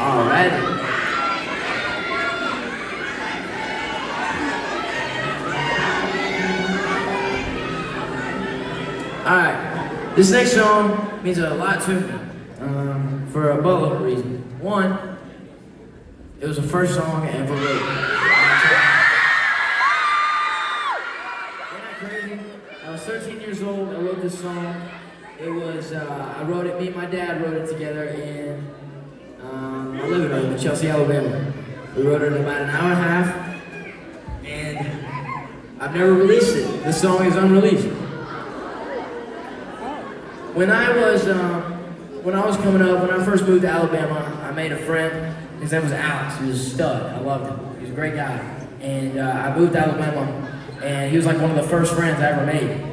Alrighty. Alright, this next song means a lot to me for a boatload of reasons. One, it was the first song I ever wrote. Isn't that crazy? I was 13 years old, I wrote this song. It was, I wrote it, me and my dad wrote it together in my living room in Chelsea, Alabama. We wrote it in about an hour and a half, and I've never released it. This song is unreleased. When I was coming up, when I first moved to Alabama, I made a friend. His name was Alex. He was a stud. I loved him. He was a great guy. And I moved to Alabama, and he was like one of the first friends I ever made.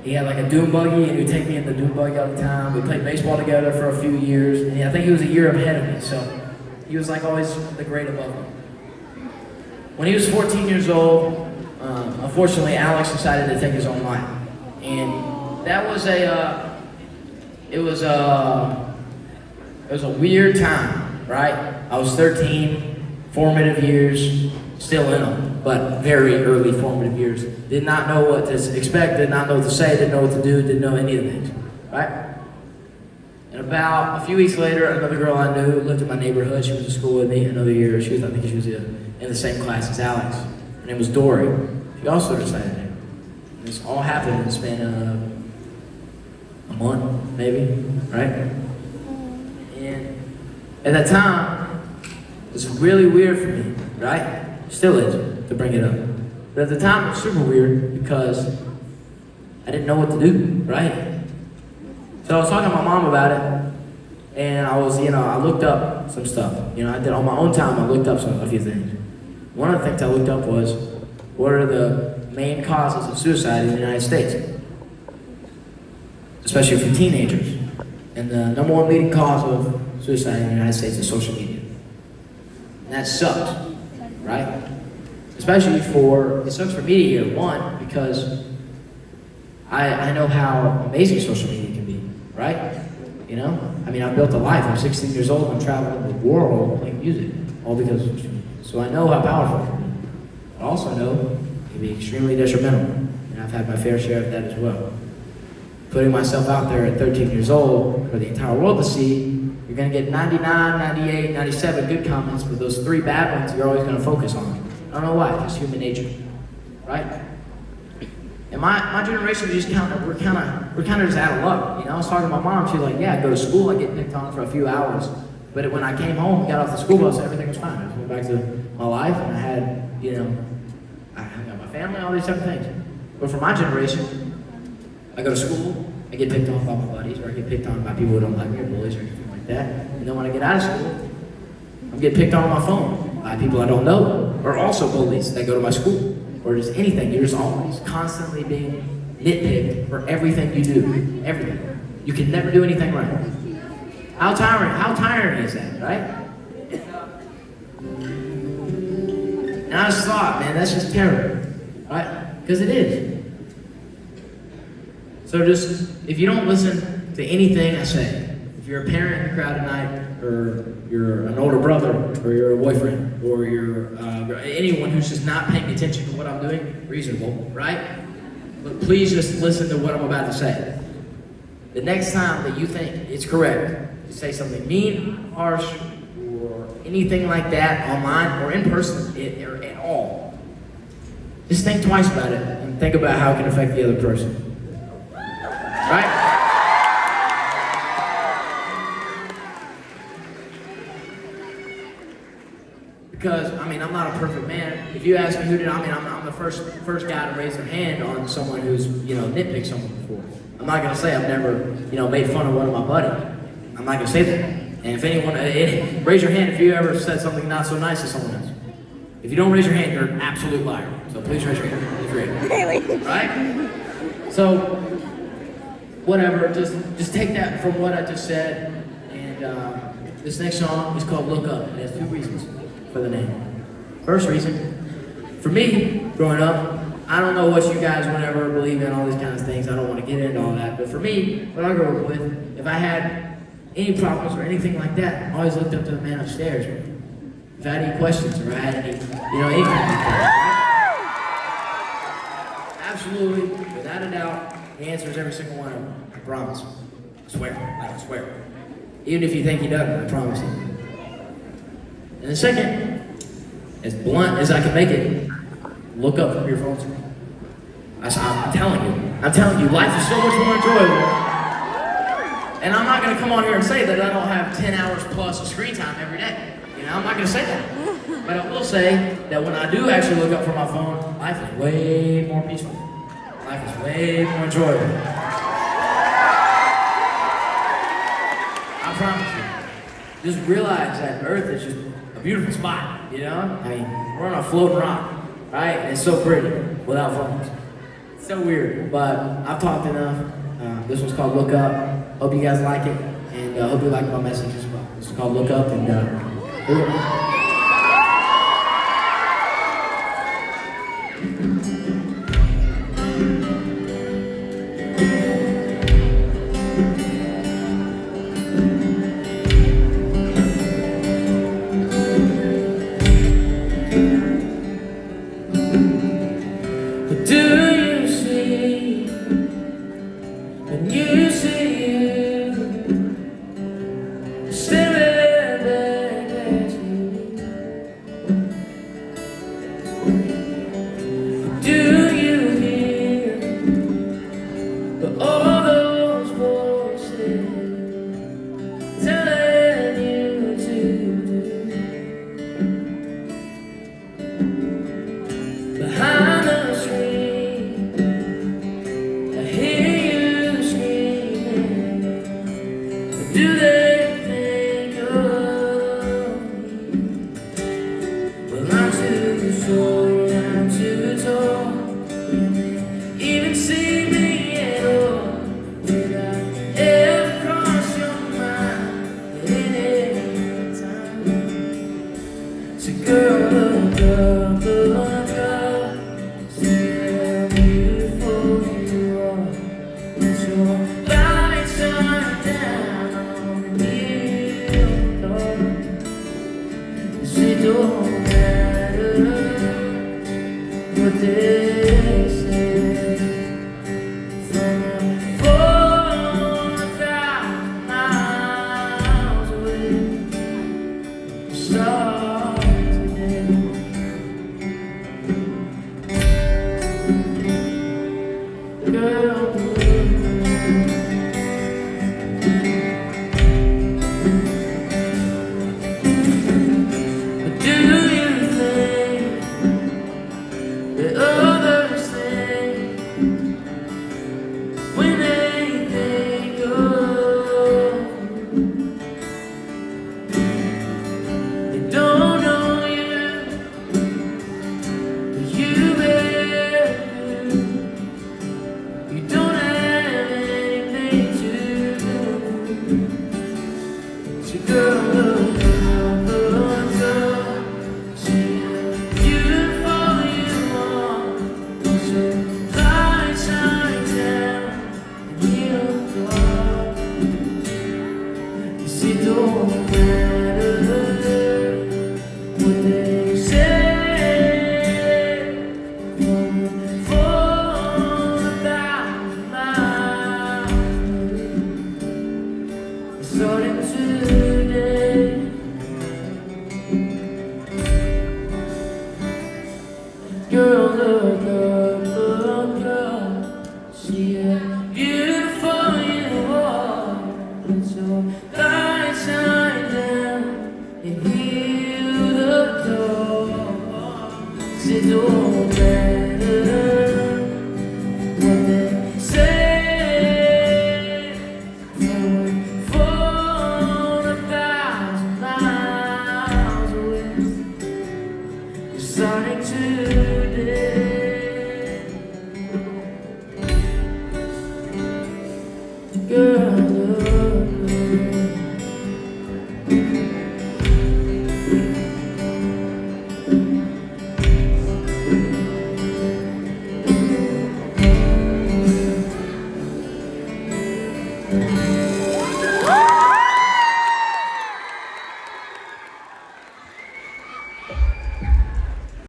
He had like a dune buggy, and he would take me in the dune buggy all the time. We played baseball together for a few years, and I think he was a year ahead of me, so he was like always the grade above me. When he was 14 years old, unfortunately, Alex decided to take his own life, and that was it was a weird time, right? I was 13, formative years, still in them, but very early formative years. Did not know what to expect, did not know what to say, didn't know what to do, didn't know any of the things, right? And about a few weeks later, another girl I knew lived in my neighborhood. She was in school with me another year. I think she was in the same class as Alex. Her name was Dory. She also decided to. This all happened in the span of a month, maybe, right? And at that time, it was really weird for me, right? Still is, to bring it up. But at the time, it was super weird because I didn't know what to do, right? So I was talking to my mom about it, and I was, I looked up some stuff. I did on my own time, I looked up a few things. One of the things I looked up was, what are the main causes of suicide in the United States? Especially for teenagers. And the number one leading cause of suicide in the United States is social media. And that sucks, right? Especially it sucks for me to hear, one, because I know how amazing social media can be, right? I mean, I've built a life. I'm 16 years old, I'm traveling the world playing music, all because of social media. So I know how powerful it can be. I also know it can be extremely detrimental, and I've had my fair share of that as well. Putting myself out there at 13 years old for the entire world to see, you're gonna get 99, 98, 97 good comments, but those 3 bad ones you're always gonna focus on. I don't know why, it's just human nature, right? And my generation, we're kind of just out of luck. I was talking to my mom, she was like, yeah, I go to school, I get picked on for a few hours, but when I came home, got off the school bus, everything was fine. I just went back to my life, and I had, I hung out with my family, all these type of things. But for my generation, I go to school, I get picked on by my buddies, or I get picked on by people who don't like me, or bullies, or anything like that. And then when I get out of school, I'm getting picked on my phone by people I don't know, or also bullies that go to my school, or just anything. You're just always constantly being nitpicked for everything you do, everything. You can never do anything right. How tiring is that, right? And I just thought, man, that's just terrible, right? Because it is. So just, if you don't listen to anything I say, if you're a parent in the crowd tonight, or you're an older brother, or you're a boyfriend, or you're anyone who's just not paying attention to what I'm doing, reasonable, right? But please just listen to what I'm about to say. The next time that you think it's correct to say something mean, harsh, or anything like that online or in person, or at all, just think twice about it and think about how it can affect the other person. Right? Because, I'm not a perfect man. If you ask me I'm the first guy to raise their hand on someone who's, nitpicked someone before. I'm not gonna say I've never, made fun of one of my buddies. I'm not gonna say that. And if anyone, raise your hand if you ever said something not so nice to someone else. If you don't raise your hand, you're an absolute liar. So please raise your hand if you're able. Right? So, whatever, just take that from what I just said. And this next song is called Look Up. It has 2 reasons for the name. First reason, for me, growing up, I don't know what you guys would ever believe in, all these kinds of things. I don't want to get into all that. But for me, what I grew up with, if I had any problems or anything like that, I always looked up to the man upstairs. If I had any questions or I had any, anything like that. Right? Absolutely, without a doubt, he answers every single one of them. I promise. I swear. I swear. Even if you think he doesn't, I promise you. And the second, as blunt as I can make it, look up from your phone screen. I'm telling you, life is so much more enjoyable. And I'm not gonna come on here and say that I don't have 10 hours plus of screen time every day. I'm not gonna say that. But I will say that when I do actually look up from my phone, life is way more peaceful. Life is way more enjoyable. I promise you. Just realize that Earth is just a beautiful spot, I mean, we're on a floating rock, right? And it's so pretty without phones. It's so weird, but I've talked enough. This one's called Look Up. Hope you guys like it, and hope you like my message as well. This is called Look Up, and here we go. Thank you.